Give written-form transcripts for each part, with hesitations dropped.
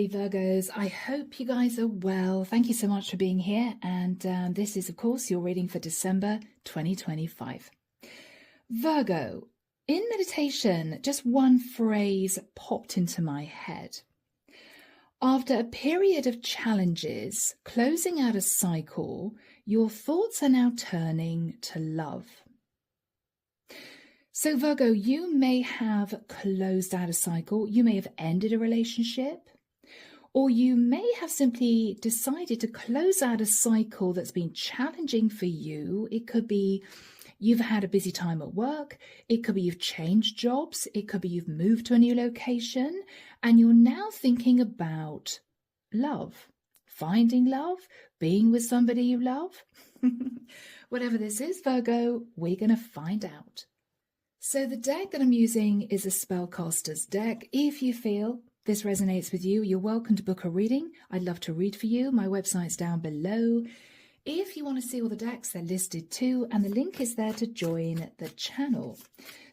lovely Virgos. I hope you guys are well. Thank you so much for being here. And this is, of course, your reading for December 2025. Virgo, in meditation, just one phrase popped into my head. After a period of challenges, closing out a cycle, your thoughts are now turning to love. So Virgo, you may have closed out a cycle, you may have ended a relationship, or you may have simply decided to close out a cycle that's been challenging for you. It could be you've had a busy time at work, it could be you've changed jobs, it could be you've moved to a new location, and you're now thinking about love, finding love, being with somebody you love. Whatever this is, Virgo, we're going to find out. So the deck that I'm using is a Spellcaster's deck. If you feel this resonates with you, you're welcome to book a reading. I'd love to read for you. My website's down below. If you want to see all the decks, they're listed too, and the link is there to join the channel.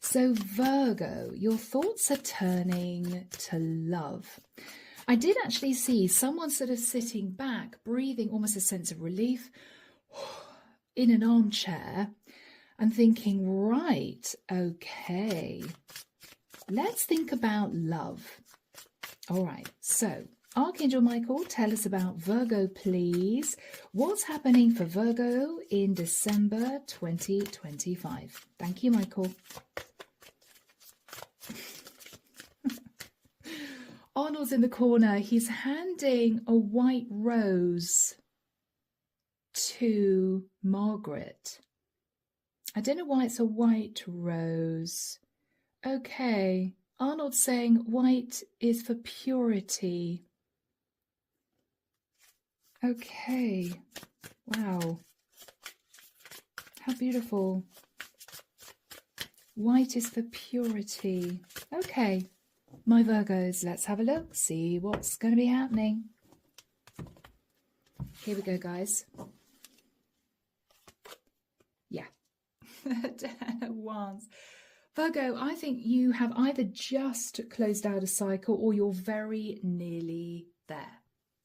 So Virgo, your thoughts are turning to love. I did actually see someone sort of sitting back, breathing almost a sense of relief in an armchair, and thinking, right, okay, let's think about love. All right, so Archangel Michael, tell us about Virgo, please. What's happening for Virgo in December 2025? Thank you, Michael. Arnold's in the corner. He's handing a white rose to Margaret. I don't know why it's a white rose. Okay, Arnold's saying white is for purity. Okay, wow, how beautiful. White is for purity. Okay, my Virgos, let's have a look, see what's going to be happening. Here we go, guys. Yeah. Ten of Wands. Virgo, I think you have either just closed out a cycle or you're very nearly there.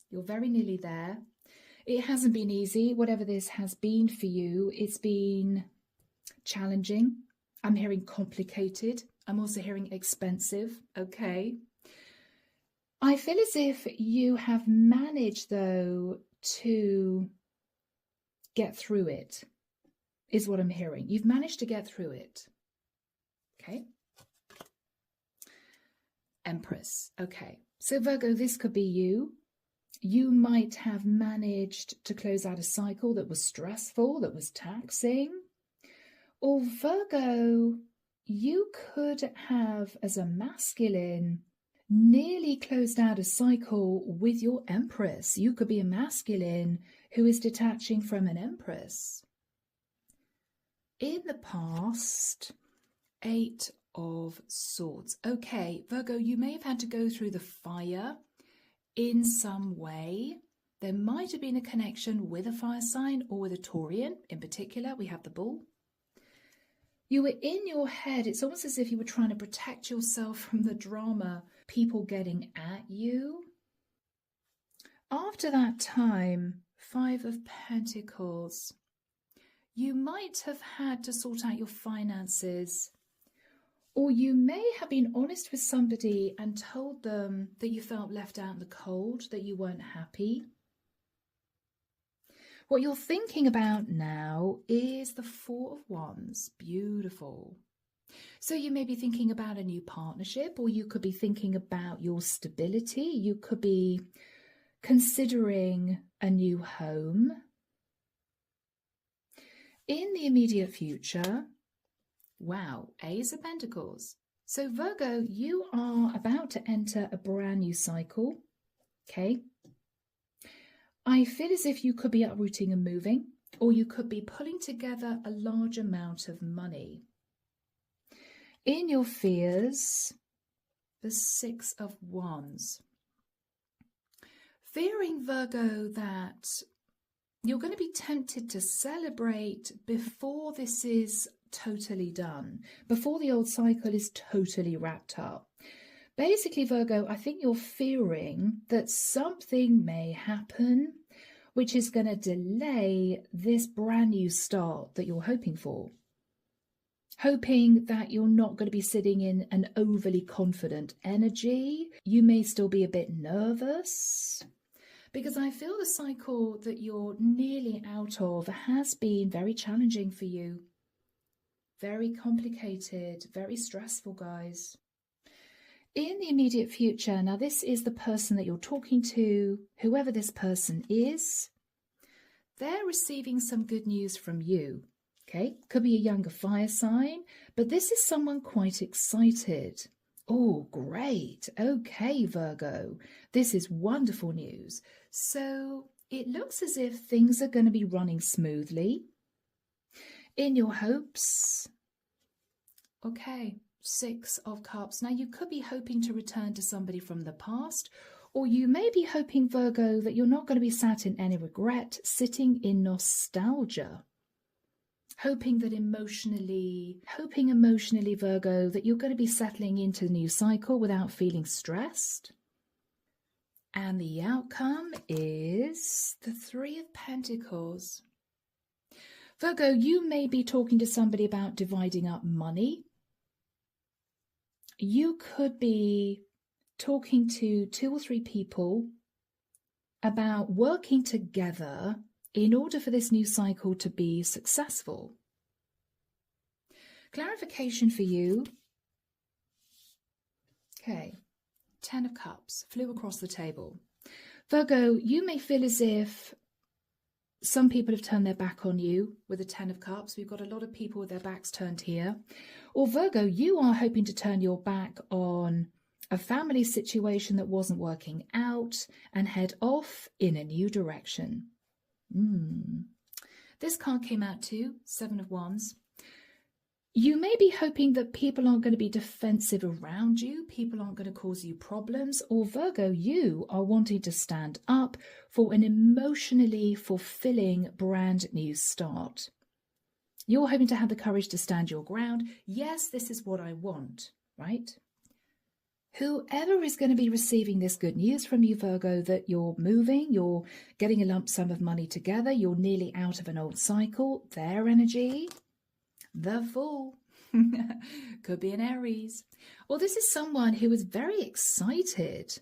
You're very nearly there. It hasn't been easy, whatever this has been for you. It's been challenging. I'm hearing complicated. I'm also hearing expensive. Okay. I feel as if you have managed, though, to get through it. Is what I'm hearing. You've managed to get through it. Okay. Empress. Okay. So Virgo, this could be you. You might have managed to close out a cycle that was stressful, that was taxing. Or Virgo, you could have, as a masculine, nearly closed out a cycle with your Empress. You could be a masculine who is detaching from an Empress. In the past, 8 of Swords. Okay, Virgo, you may have had to go through the fire in some way. There might have been a connection with a fire sign or with a Taurian. In particular, we have the Bull. You were in your head. It's almost as if you were trying to protect yourself from the drama, people getting at you. After that time, 5 of Pentacles. You might have had to sort out your finances, or you may have been honest with somebody and told them that you felt left out in the cold, that you weren't happy. What you're thinking about now is the 4 of Wands. Beautiful. So you may be thinking about a new partnership, or you could be thinking about your stability. You could be considering a new home. In the immediate future, wow, Ace of Pentacles. So Virgo, you are about to enter a brand new cycle, okay? I feel as if you could be uprooting and moving, or you could be pulling together a large amount of money. In your fears, the 6 of Wands. Fearing, Virgo, that you're going to be tempted to celebrate before this is totally done, before the old cycle is totally wrapped up. Basically, Virgo, I think you're fearing that something may happen which is going to delay this brand new start that you're hoping for. Hoping that you're not going to be sitting in an overly confident energy. You may still be a bit nervous, because I feel the cycle that you're nearly out of has been very challenging for you. Very complicated, very stressful, guys. In the immediate future, now this is the person that you're talking to, whoever this person is, they're receiving some good news from you. Okay, could be a younger fire sign, but this is someone quite excited. Oh, great. Okay, Virgo, this is wonderful news. So it looks as if things are going to be running smoothly in your hopes. Okay, 6 of Cups. Now you could be hoping to return to somebody from the past, or you may be hoping, Virgo, that you're not going to be sat in any regret, sitting in nostalgia. Hoping emotionally, Virgo, that you're going to be settling into a new cycle without feeling stressed. And the outcome is the 3 of Pentacles. Virgo, you may be talking to somebody about dividing up money. You could be talking to 2 or 3 people about working together in order for this new cycle to be successful. Clarification for you. Okay, 10 of Cups flew across the table. Virgo, you may feel as if some people have turned their back on you with the 10 of Cups. We've got a lot of people with their backs turned here. Or Virgo, you are hoping to turn your back on a family situation that wasn't working out and head off in a new direction. This card came out too, 7 of Wands. You may be hoping that people aren't going to be defensive around you, people aren't going to cause you problems, or Virgo, you are wanting to stand up for an emotionally fulfilling brand new start. You're hoping to have the courage to stand your ground. Yes, this is what I want, right? Whoever is going to be receiving this good news from you, Virgo, that you're moving, you're getting a lump sum of money together, you're nearly out of an old cycle, their energy, the Fool, could be an Aries. Or this is someone who is very excited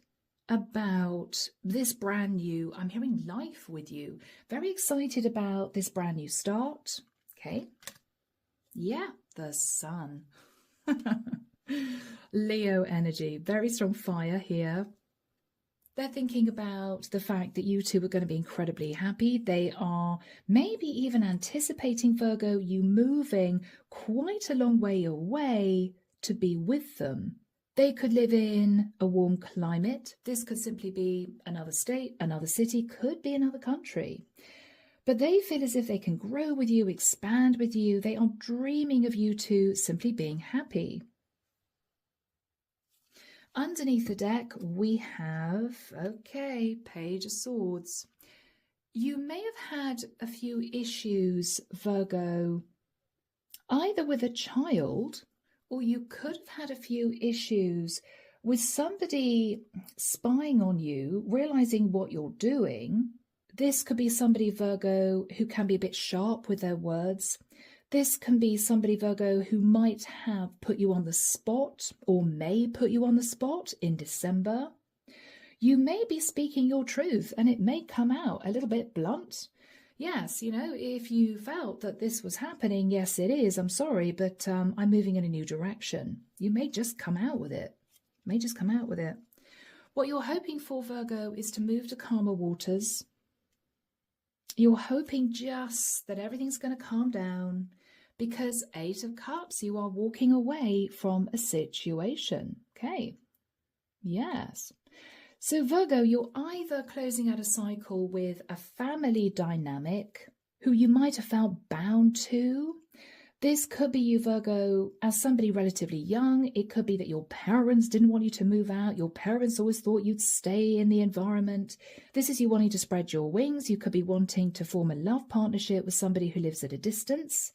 about this brand new, I'm hearing life with you, very excited about this brand new start. Okay. Yeah, the Sun. Leo energy, very strong fire here. They're thinking about the fact that you two are going to be incredibly happy. They are maybe even anticipating, Virgo, you moving quite a long way away to be with them. They could live in a warm climate. This could simply be another state, another city, could be another country. But they feel as if they can grow with you, expand with you. They are dreaming of you two simply being happy. Underneath the deck, we have, okay, Page of Swords. You may have had a few issues, Virgo, either with a child, or you could have had a few issues with somebody spying on you, realizing what you're doing. This could be somebody, Virgo, who can be a bit sharp with their words. This can be somebody, Virgo, who might have put you on the spot or may put you on the spot in December. You may be speaking your truth and it may come out a little bit blunt. Yes, you know, if you felt that this was happening, yes, it is. I'm sorry, but I'm moving in a new direction. You may just come out with it. What you're hoping for, Virgo, is to move to calmer waters. You're hoping just that everything's going to calm down. Because 8 of Cups, you are walking away from a situation. Okay. Yes. So Virgo, you're either closing out a cycle with a family dynamic who you might have felt bound to. This could be you, Virgo, as somebody relatively young. It could be that your parents didn't want you to move out. Your parents always thought you'd stay in the environment. This is you wanting to spread your wings. You could be wanting to form a love partnership with somebody who lives at a distance.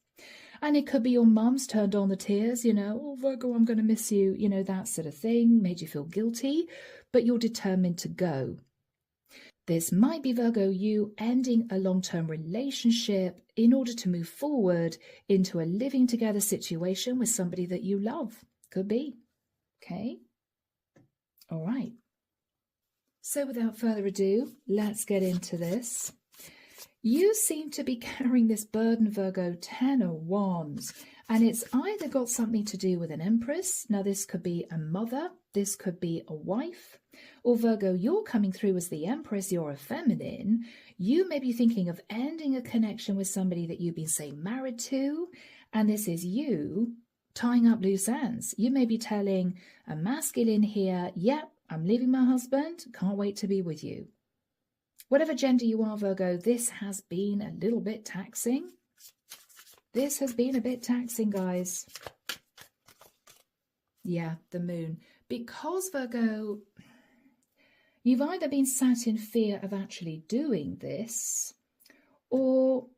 And it could be your mum's turned on the tears, you know, oh, Virgo, I'm going to miss you, you know, that sort of thing, made you feel guilty, but you're determined to go. This might be, Virgo, you ending a long-term relationship in order to move forward into a living together situation with somebody that you love. Could be. Okay. All right. So without further ado, let's get into this. You seem to be carrying this burden, Virgo, 10 of Wands, and it's either got something to do with an Empress. Now, this could be a mother, this could be a wife, or Virgo, you're coming through as the Empress, you're a feminine. You may be thinking of ending a connection with somebody that you've been, say, married to, and this is you tying up loose ends. You may be telling a masculine here, yep, I'm leaving my husband, can't wait to be with you. Whatever gender you are, Virgo, this has been a little bit taxing. This has been a bit taxing, guys. Yeah, the moon. Because, Virgo, you've either been sat in fear of actually doing this, or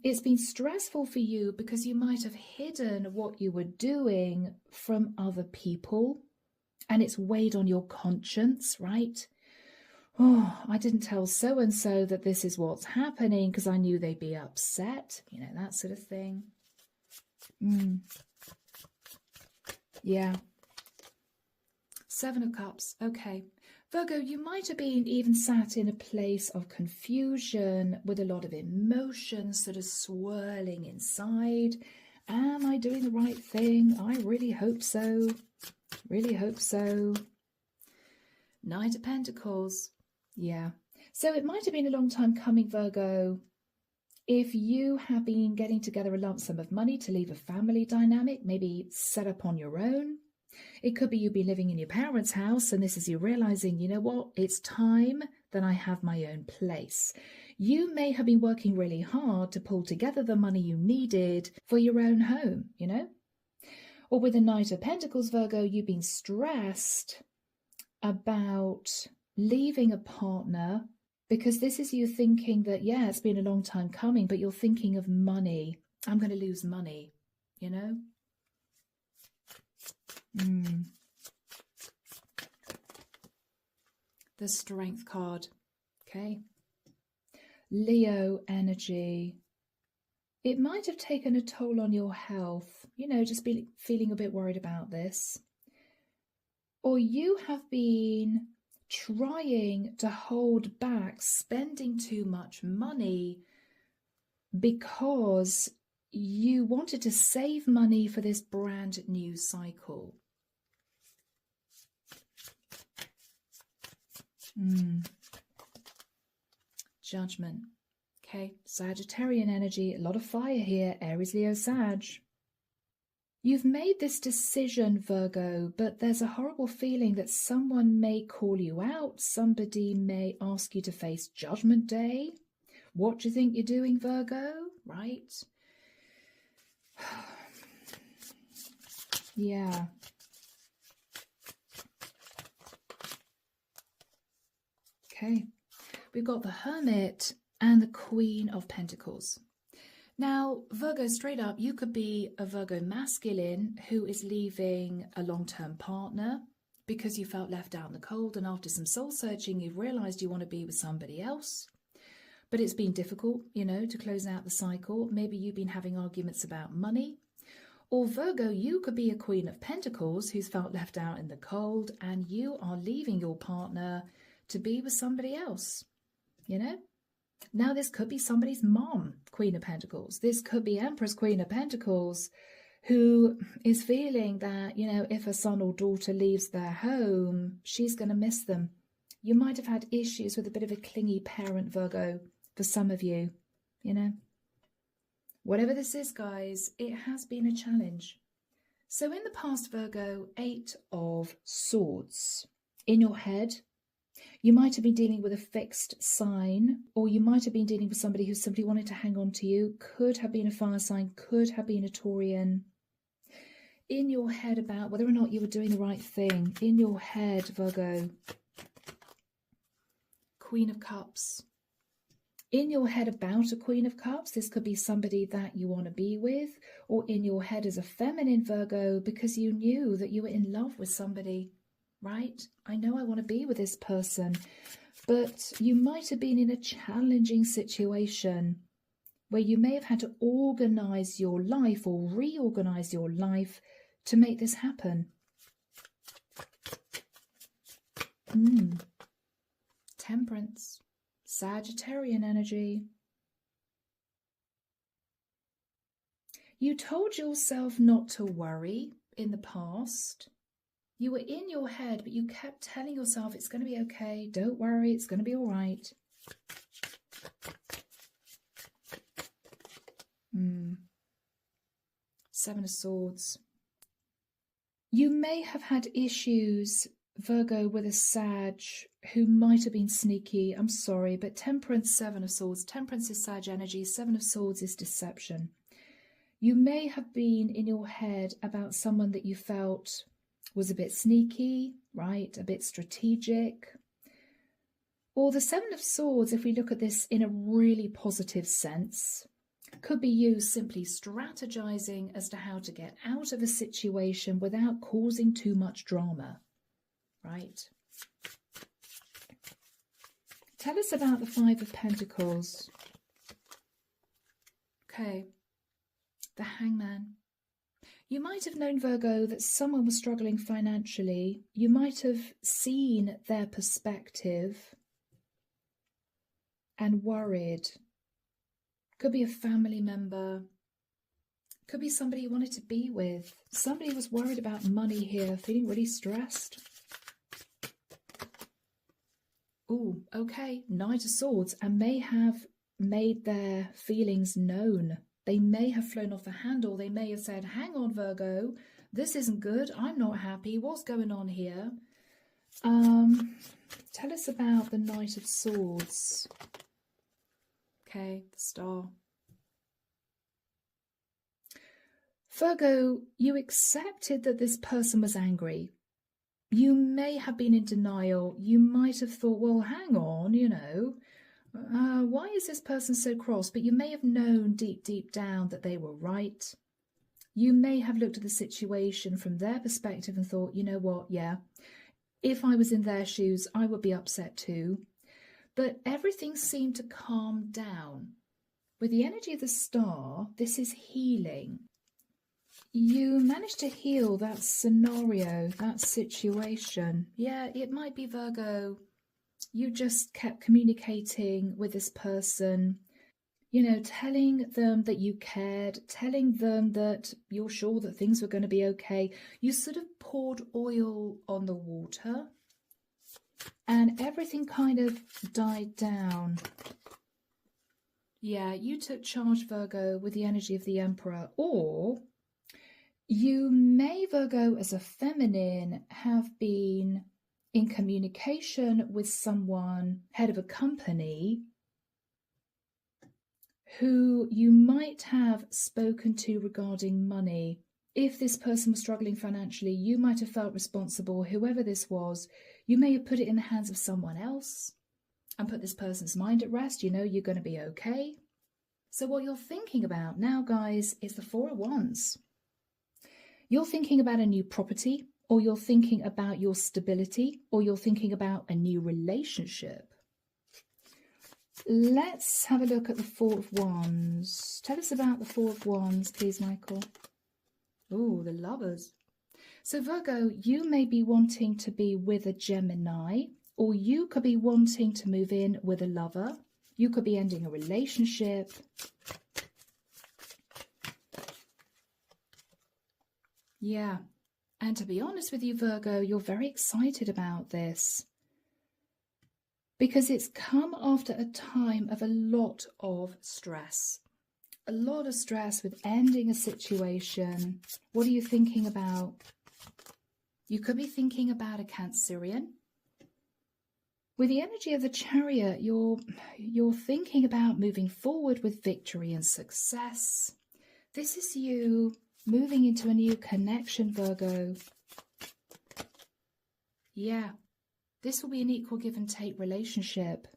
it's been stressful for you because you might have hidden what you were doing from other people, and it's weighed on your conscience, right? Oh, I didn't tell so-and-so that this is what's happening because I knew they'd be upset. You know, that sort of thing. Yeah. 7 of Cups. Okay. Virgo, you might have been even sat in a place of confusion with a lot of emotions sort of swirling inside. Am I doing the right thing? I really hope so. Really hope so. Knight of Pentacles. Yeah. So it might have been a long time coming, Virgo. If you have been getting together a lump sum of money to leave a family dynamic, maybe set up on your own. It could be you've been living in your parents' house and this is you realizing, you know what, it's time that I have my own place. You may have been working really hard to pull together the money you needed for your own home, you know? Or with the Knight of Pentacles, Virgo, you've been stressed about leaving a partner because this is you thinking that, yeah, it's been a long time coming, but you're thinking of money. I'm going to lose money, you know? The Strength card, okay? Leo energy. It might have taken a toll on your health, you know, just feeling a bit worried about this. Or you have been trying to hold back spending too much money because you wanted to save money for this brand new cycle. Judgment. Okay, Sagittarian energy, a lot of fire here, Aries, Leo, Sag. You've made this decision, Virgo, but there's a horrible feeling that someone may call you out. Somebody may ask you to face Judgment Day. What do you think you're doing, Virgo? Right? Yeah. Okay. We've got the Hermit and the Queen of Pentacles. Now, Virgo, straight up, you could be a Virgo masculine who is leaving a long-term partner because you felt left out in the cold, and after some soul searching, you've realized you want to be with somebody else. But it's been difficult, you know, to close out the cycle. Maybe you've been having arguments about money. Or Virgo, you could be a Queen of Pentacles who's felt left out in the cold, and you are leaving your partner to be with somebody else, you know? Now, this could be somebody's mom, Queen of Pentacles. This could be Empress, Queen of Pentacles, who is feeling that, you know, if a son or daughter leaves their home, she's going to miss them. You might have had issues with a bit of a clingy parent, Virgo, for some of you, you know. Whatever this is, guys, it has been a challenge. So in the past, Virgo, 8 of Swords. In your head, you might have been dealing with a fixed sign, or you might have been dealing with somebody who simply wanted to hang on to you. Could have been a fire sign, could have been a Taurian. In your head about whether or not you were doing the right thing. In your head, Virgo. Queen of Cups. in your head about a Queen of Cups. This could be somebody that you want to be with, or in your head as a feminine Virgo because you knew that you were in love with somebody, right? I know I want to be with this person, but you might have been in a challenging situation where you may have had to organize your life or reorganize your life to make this happen. Temperance, Sagittarian energy. You told yourself not to worry in the past. You were in your head, but you kept telling yourself it's going to be okay. Don't worry, it's going to be all right. Seven of Swords. You may have had issues, Virgo, with a Sag who might have been sneaky. I'm sorry, but Temperance, Seven of Swords. Temperance is Sag energy. Seven of Swords is deception. You may have been in your head about someone that you felt was a bit sneaky, right? A bit strategic. Or the Seven of Swords, if we look at this in a really positive sense, could be you simply strategizing as to how to get out of a situation without causing too much drama, right? Tell us about the Five of Pentacles. Okay, the Hangman. You might have known, Virgo, that someone was struggling financially. You might have seen their perspective and worried. Could be a family member. Could be somebody you wanted to be with. Somebody was worried about money here, feeling really stressed. Ooh, okay, Knight of Swords, and may have made their feelings known. They may have flown off the handle. They may have said, hang on, Virgo, this isn't good. I'm not happy. What's going on here? Tell us about the Knight of Swords. Okay, the Star. Virgo, you accepted that this person was angry. You may have been in denial. You might have thought, well, hang on, you know, why is this person so cross? But you may have known deep, deep down that they were right. You may have looked at the situation from their perspective and thought, you know what, yeah, if I was in their shoes, I would be upset too. But everything seemed to calm down. With the energy of the Star, this is healing. You managed to heal that scenario, that situation. Yeah, it might be, Virgo. You just kept communicating with this person, you know, telling them that you cared, telling them that you're sure that things were going to be okay. You sort of poured oil on the water. And everything kind of died down. Yeah, you took charge, Virgo, with the energy of the Emperor. Or you may, Virgo, as a feminine, have been in communication with someone, head of a company, who you might have spoken to regarding money. If this person was struggling financially, you might have felt responsible. Whoever this was, you may have put it in the hands of someone else and put this person's mind at rest. You know, you're going to be okay. So what you're thinking about now, guys, is the Four of Wands. You're thinking about a new property, or you're thinking about your stability, or you're thinking about a new relationship. Let's have a look at the Four of Wands. Tell us about the Four of Wands, please, Michael. Ooh, the Lovers. So Virgo, you may be wanting to be with a Gemini, or you could be wanting to move in with a lover. You could be ending a relationship. Yeah, and to be honest with you, Virgo, you're very excited about this because it's come after a time of a lot of stress. A lot of stress with ending a situation. What are you thinking about? You could be thinking about a Cancerian. With the energy of the Chariot, you're thinking about moving forward with victory and success. This is you moving into a new connection, Virgo. Yeah, this will be an equal give and take relationship.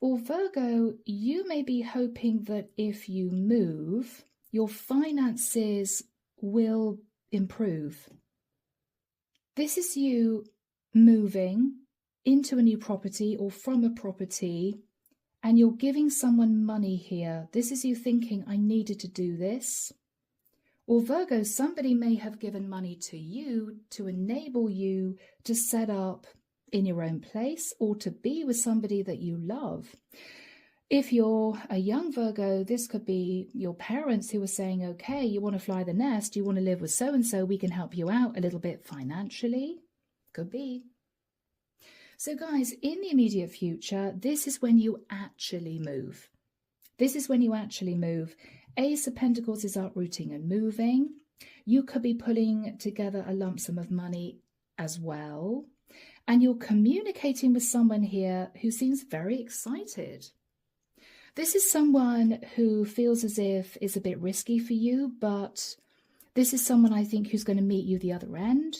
Or Virgo, you may be hoping that if you move, your finances will improve. This is you moving into a new property or from a property, and you're giving someone money here. This is you thinking, I needed to do this. Or Virgo, somebody may have given money to you to enable you to set up in your own place or to be with somebody that you love. If you're a young Virgo, this could be your parents who are saying, okay, you want to fly the nest, you want to live with so-and-so, we can help you out a little bit financially. Could be. So guys, in the immediate future, this is when you actually move. This is when you actually move. Ace of Pentacles is uprooting and moving. You could be pulling together a lump sum of money as well. And you're communicating with someone here who seems very excited. This is someone who feels as if it's a bit risky for you, but this is someone I think who's going to meet you the other end.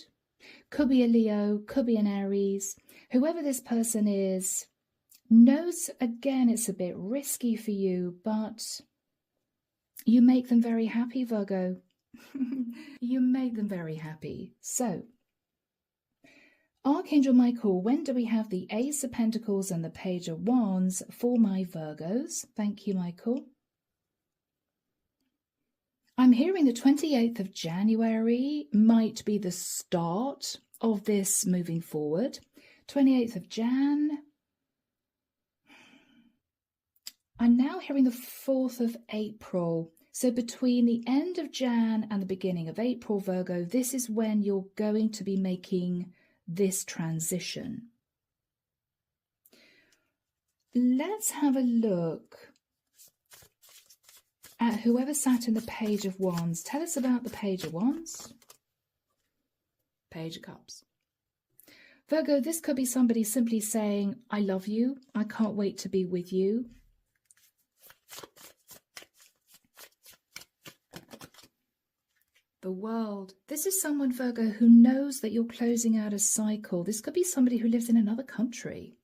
Could be a Leo, could be an Aries. Whoever this person is knows, again, it's a bit risky for you, but you make them very happy, Virgo. You make them very happy. So, Archangel Michael, when do we have the Ace of Pentacles and the Page of Wands for my Virgos? Thank you, Michael. I'm hearing the 28th of January might be the start of this moving forward. 28th of Jan. I'm now hearing the 4th of April. So between the end of Jan and the beginning of April, Virgo, this is when you're going to be making this transition. Let's have a look at whoever sat in the Page of Wands. Tell us about the Page of Wands. Page of Cups. Virgo, this could be somebody simply saying, I love you. I can't wait to be with you. The World. This is someone, Virgo, who knows that you're closing out a cycle. This could be somebody who lives in another country.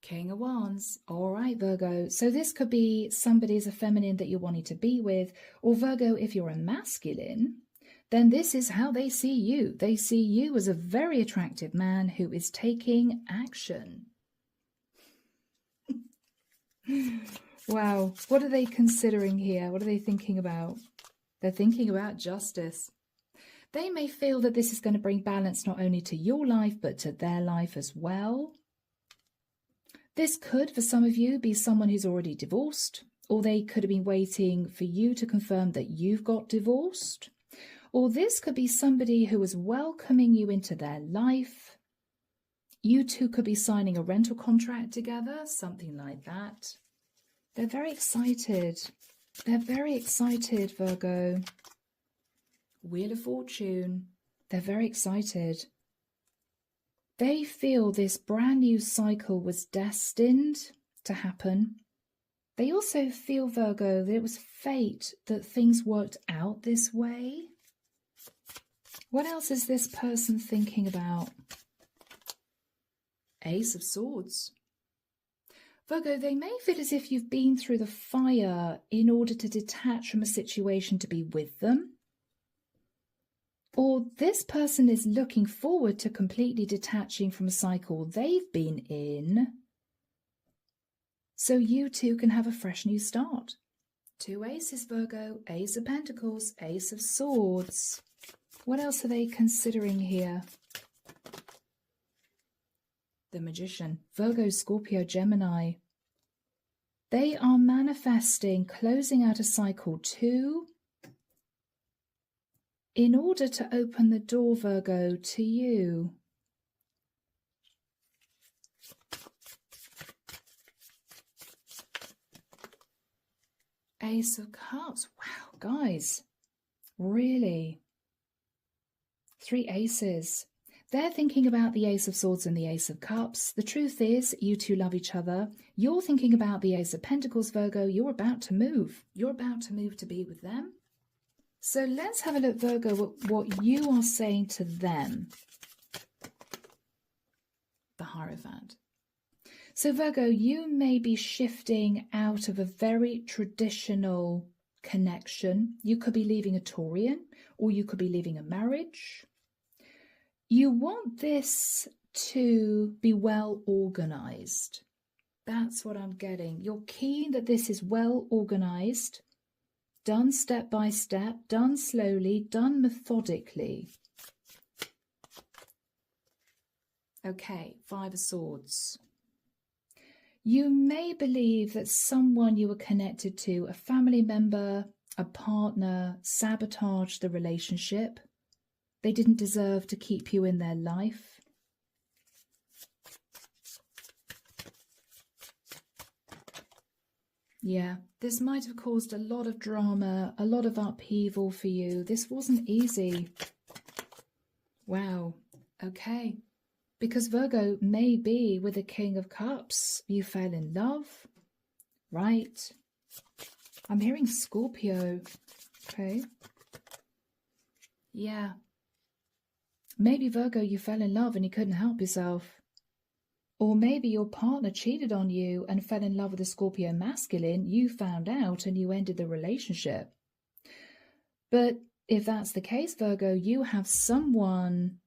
King of Wands. All right, Virgo. So this could be somebody as a feminine that you're wanting to be with. Or Virgo, if you're a masculine, then this is how they see you. They see you as a very attractive man who is taking action. Wow, what are they considering here? What are they thinking about? They're thinking about justice. They may feel that this is going to bring balance not only to your life, but to their life as well. This could, for some of you, be someone who's already divorced, or they could have been waiting for you to confirm that you've got divorced. Or this could be somebody who is welcoming you into their life. You two could be signing a rental contract together, something like that. They're very excited. They're very excited, Virgo. Wheel of Fortune. They're very excited. They feel this brand new cycle was destined to happen. They also feel, Virgo, that it was fate that things worked out this way. What else is this person thinking about? Ace of Swords. Virgo, they may feel as if you've been through the fire in order to detach from a situation to be with them. Or this person is looking forward to completely detaching from a cycle they've been in, so you two can have a fresh new start. Two aces, Virgo. Ace of Pentacles, Ace of Swords. What else are they considering here? The Magician. Virgo, Scorpio, Gemini. They are manifesting closing out a cycle too, in order to open the door, Virgo, to you. Ace of Cups. Wow, guys. Really? Three aces. They're thinking about the Ace of Swords and the Ace of Cups. The truth is, you two love each other. You're thinking about the Ace of Pentacles, Virgo. You're about to move. You're about to move to be with them. So let's have a look, Virgo, what you are saying to them. the Hierophant. So Virgo, you may be shifting out of a very traditional connection. You could be leaving a Taurian, or you could be leaving a marriage. You want this to be well organized. That's what I'm getting. You're keen that this is well organized, done step by step, done slowly, done methodically. Okay, Five of Swords. You may believe that someone you were connected to, a family member, a partner, sabotaged the relationship. They didn't deserve to keep you in their life. Yeah, this might have caused a lot of drama, a lot of upheaval for you. This wasn't easy. Wow, okay. Because Virgo, maybe with the King of Cups, you fell in love, right? I'm hearing Scorpio, okay? Yeah. Maybe Virgo, you fell in love and you couldn't help yourself. Or maybe your partner cheated on you and fell in love with a Scorpio masculine. You found out and you ended the relationship. But if that's the case, Virgo, you have someone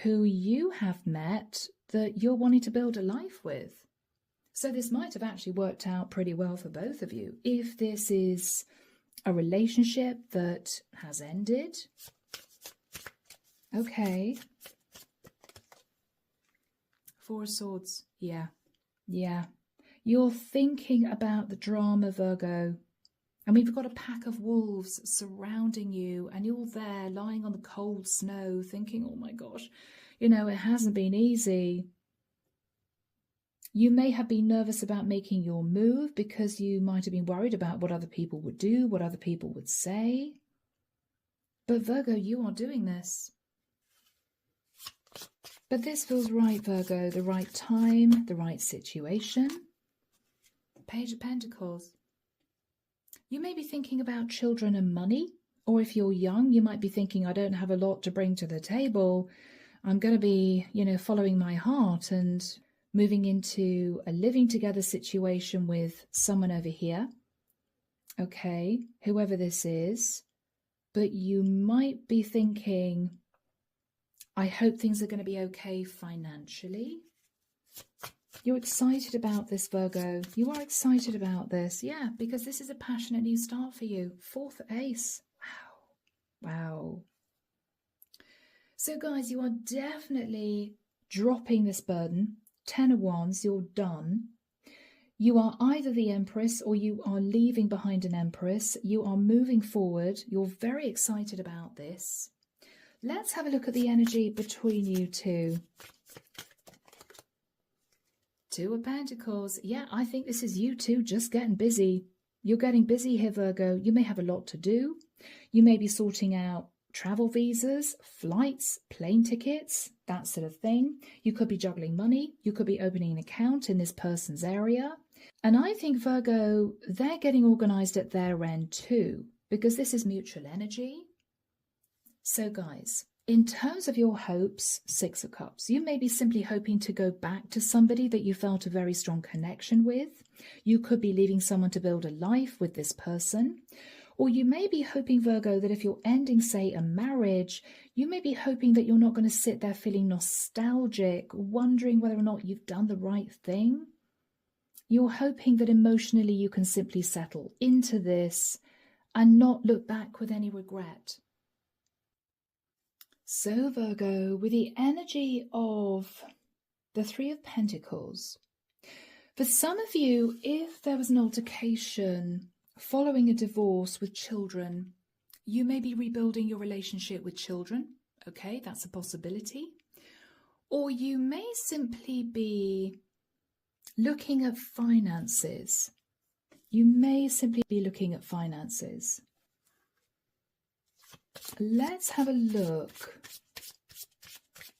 who you have met that you're wanting to build a life with. So this might have actually worked out pretty well for both of you. If this is a relationship that has ended. Okay. Four of Swords. Yeah. You're thinking about the drama, Virgo. And we've got a pack of wolves surrounding you, and you're there lying on the cold snow thinking, oh my gosh, you know, it hasn't been easy. You may have been nervous about making your move because you might have been worried about what other people would do, what other people would say. But Virgo, you are doing this. But this feels right, Virgo, the right time, the right situation. Page of Pentacles. You may be thinking about children and money, or if you're young, you might be thinking, I don't have a lot to bring to the table. I'm going to be, you know, following my heart and moving into a living together situation with someone over here. Okay, whoever this is. But you might be thinking, I hope things are going to be okay financially. You're excited about this, Virgo. You are excited about this. Yeah, because this is a passionate new start for you. Fourth Ace. Wow. So, guys, you are definitely dropping this burden. 10 of Wands, you're done. You are either the Empress or you are leaving behind an Empress. You are moving forward. You're very excited about this. Let's have a look at the energy between you two. Two of Pentacles. Yeah, I think this is you two just getting busy. You're getting busy here, Virgo. You may have a lot to do. You may be sorting out travel visas, flights, plane tickets, that sort of thing. You could be juggling money. You could be opening an account in this person's area. And I think, Virgo, they're getting organized at their end too, because this is mutual energy. So, guys, in terms of your hopes, Six of Cups, you may be simply hoping to go back to somebody that you felt a very strong connection with. You could be leaving someone to build a life with this person. Or you may be hoping, Virgo, that if you're ending, say, a marriage, you may be hoping that you're not going to sit there feeling nostalgic, wondering whether or not you've done the right thing. You're hoping that emotionally you can simply settle into this and not look back with any regret. So, Virgo, with the energy of the Three of Pentacles, for some of you, if there was an altercation following a divorce with children, you may be rebuilding your relationship with children. Okay, that's a possibility. Or you may simply be looking at finances. You may simply be looking at finances. Let's have a look.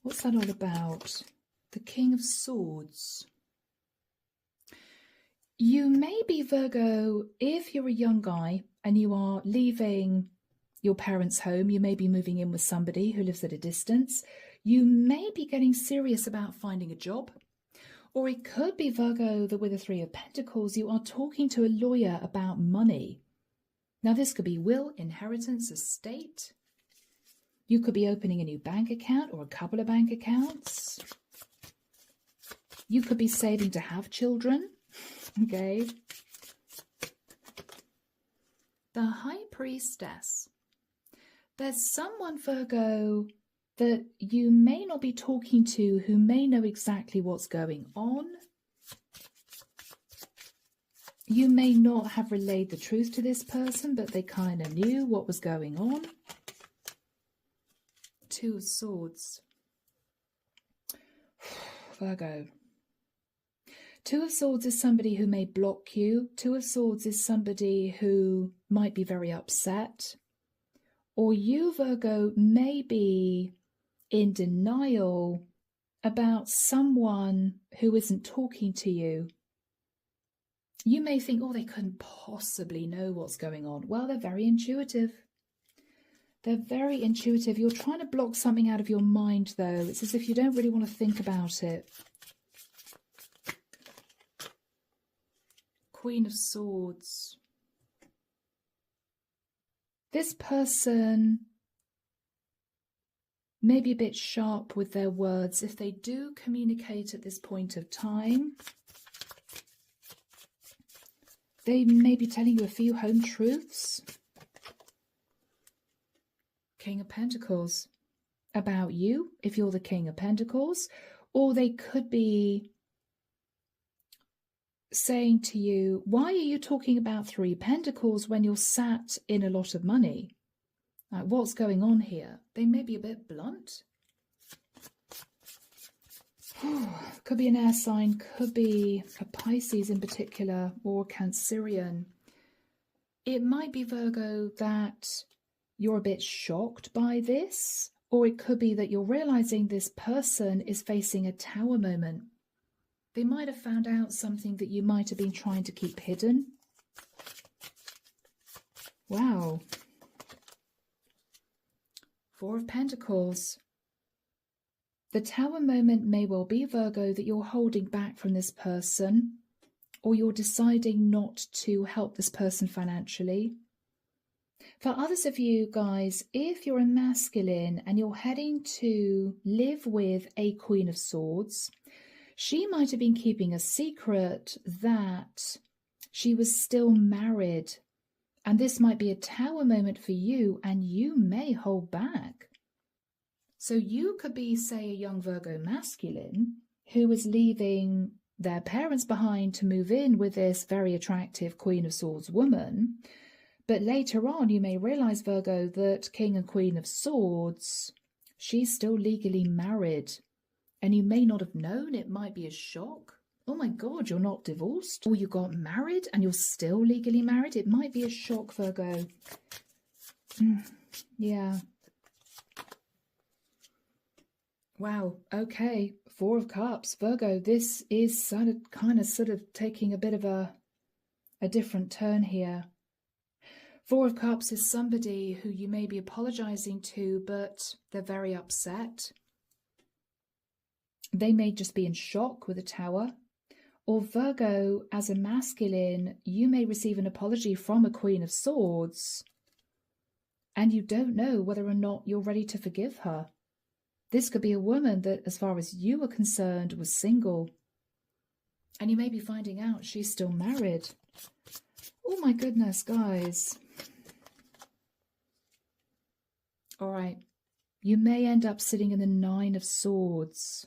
What's that all about? The King of Swords. You may be, Virgo, if you're a young guy and you are leaving your parents' home, you may be moving in with somebody who lives at a distance. You may be getting serious about finding a job. Or it could be, Virgo, that with the Three of Pentacles, you are talking to a lawyer about money. Now, this could be will, inheritance, estate. You could be opening a new bank account or a couple of bank accounts. You could be saving to have children. Okay. The High Priestess. There's someone, Virgo, that you may not be talking to who may know exactly what's going on. You may not have relayed the truth to this person, but they kind of knew what was going on. Two of Swords. Virgo. Two of Swords is somebody who may block you. Two of Swords is somebody who might be very upset. Or you, Virgo, may be in denial about someone who isn't talking to you. You may think, oh, they couldn't possibly know what's going on. Well, they're very intuitive. They're very intuitive. You're trying to block something out of your mind, though. It's as if you don't really want to think about it. Queen of Swords. This person may be a bit sharp with their words. If they do communicate at this point of time, they may be telling you a few home truths. King of Pentacles. About you, if you're the King of Pentacles. Or they could be saying to you, why are you talking about Three Pentacles when you're sat in a lot of money? Like, what's going on here? They may be a bit blunt. Could be an air sign, could be a Pisces in particular, or Cancerian. It might be, Virgo, that you're a bit shocked by this, or it could be that you're realizing this person is facing a tower moment. They might have found out something that you might have been trying to keep hidden. Wow. Four of Pentacles. The tower moment may well be, Virgo, that you're holding back from this person, or you're deciding not to help this person financially. For others of you guys, if you're a masculine and you're heading to live with a Queen of Swords, she might have been keeping a secret that she was still married. And this might be a tower moment for you, and you may hold back. So you could be, say, a young Virgo masculine who is leaving their parents behind to move in with this very attractive Queen of Swords woman. But later on, you may realize, Virgo, that King and Queen of Swords, she's still legally married. And you may not have known. It might be a shock. Oh my God, you're not divorced? Or you got married and you're still legally married? It might be a shock, Virgo. Yeah. Wow, okay. Four of Cups. Virgo, this is kind of taking a bit of a different turn here. Four of Cups is somebody who you may be apologizing to, but they're very upset. They may just be in shock with a tower. Or Virgo, as a masculine, you may receive an apology from a Queen of Swords, and you don't know whether or not you're ready to forgive her. This could be a woman that, as far as you were concerned, was single. And you may be finding out she's still married. Oh my goodness, guys. All right. You may end up sitting in the Nine of Swords.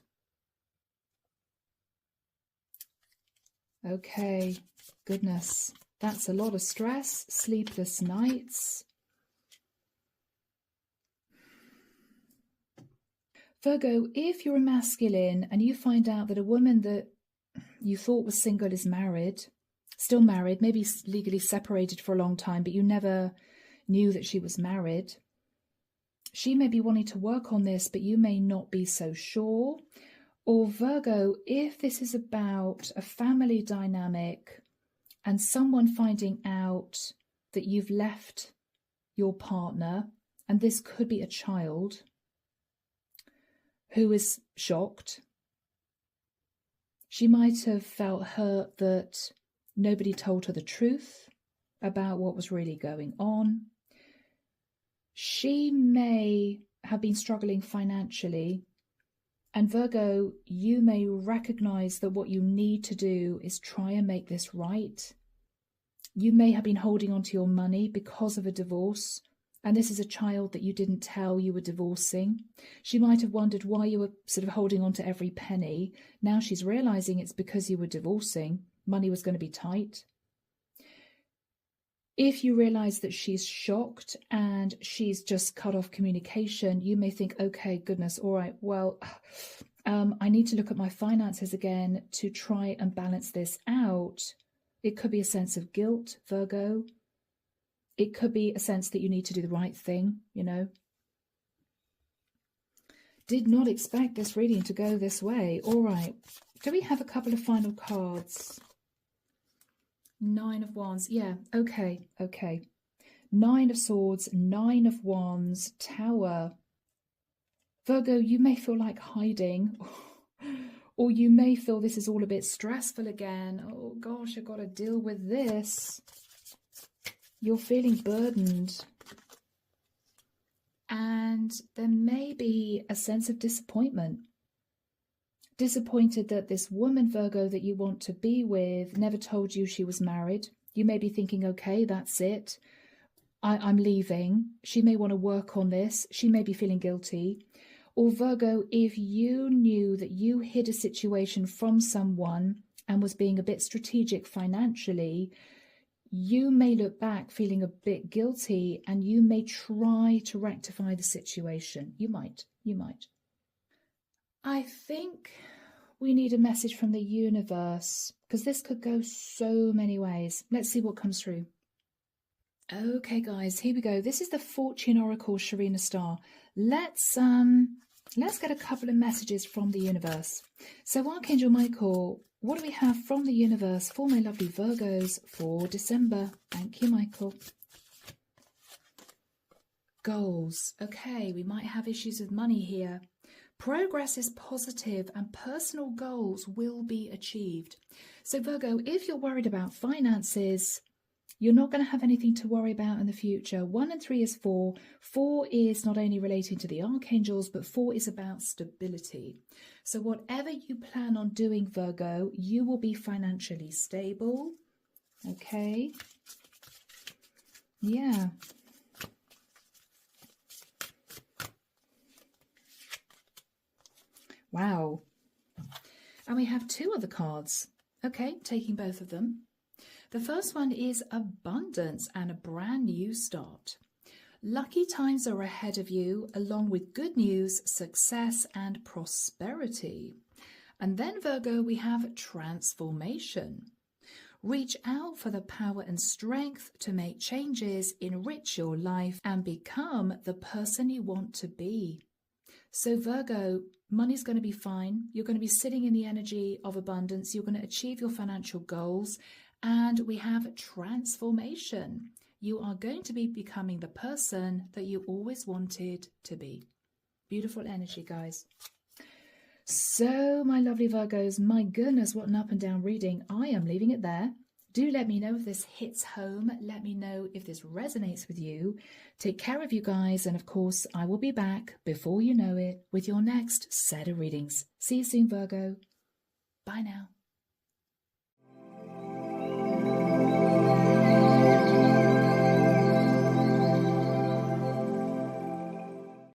Okay, goodness. That's a lot of stress, sleepless nights. Virgo, if you're a masculine and you find out that a woman that you thought was single is married, still married, maybe legally separated for a long time, but you never knew that she was married, she may be wanting to work on this, but you may not be so sure. Or Virgo, if this is about a family dynamic and someone finding out that you've left your partner, and this could be a child who is shocked. She might have felt hurt that nobody told her the truth about what was really going on. She may have been struggling financially. And Virgo, you may recognize that what you need to do is try and make this right. You may have been holding on to your money because of a divorce, and this is a child that you didn't tell you were divorcing. She might have wondered why you were sort of holding on to every penny. Now she's realizing it's because you were divorcing. Money was going to be tight. If you realize that she's shocked and she's just cut off communication, you may think, okay, goodness, all right, well, I need to look at my finances again to try and balance this out. It could be a sense of guilt, Virgo. It could be a sense that you need to do the right thing, you know. Did not expect this reading to go this way. All right. Do we have a couple of final cards? 9 of Wands. Yeah, okay. 9 of Swords, 9 of Wands, Tower. Virgo, you may feel like hiding, or you may feel this is all a bit stressful again. Oh gosh, I've got to deal with this. You're feeling burdened. And there may be a sense of disappointment. Disappointed that this woman, Virgo, that you want to be with never told you she was married. You may be thinking, okay, that's it. I'm leaving. She may want to work on this. She may be feeling guilty. Or Virgo, if you knew that you hid a situation from someone and was being a bit strategic financially, you may look back feeling a bit guilty and you may try to rectify the situation. You might. I think we need a message from the universe because this could go so many ways. Let's see what comes through. Okay, guys, here we go. This is the Fortune Oracle, Sharina Star. Let's get a couple of messages from the universe. So, Archangel Michael, what do we have from the universe for my lovely Virgos for December? Thank you, Michael. Goals. Okay, we might have issues with money here. Progress is positive and personal goals will be achieved. So Virgo, if you're worried about finances, you're not going to have anything to worry about in the future. 1 and 3 is 4. 4 is not only relating to the archangels, but 4 is about stability. So whatever you plan on doing, Virgo, you will be financially stable. Okay. Yeah. Wow. And we have 2 other cards. Okay, taking both of them. The first one is abundance and a brand new start. Lucky times are ahead of you, along with good news, success, and prosperity. And then, Virgo, we have transformation. Reach out for the power and strength to make changes, enrich your life, and become the person you want to be. So Virgo, money's going to be fine. You're going to be sitting in the energy of abundance. You're going to achieve your financial goals. And we have transformation. You are going to be becoming the person that you always wanted to be. Beautiful energy, guys. So, my lovely Virgos, my goodness, what an up and down reading. I am leaving it there. Do let me know if this hits home. Let me know if this resonates with you. Take care of you guys. And of course, I will be back before you know it with your next set of readings. See you soon, Virgo. Bye now.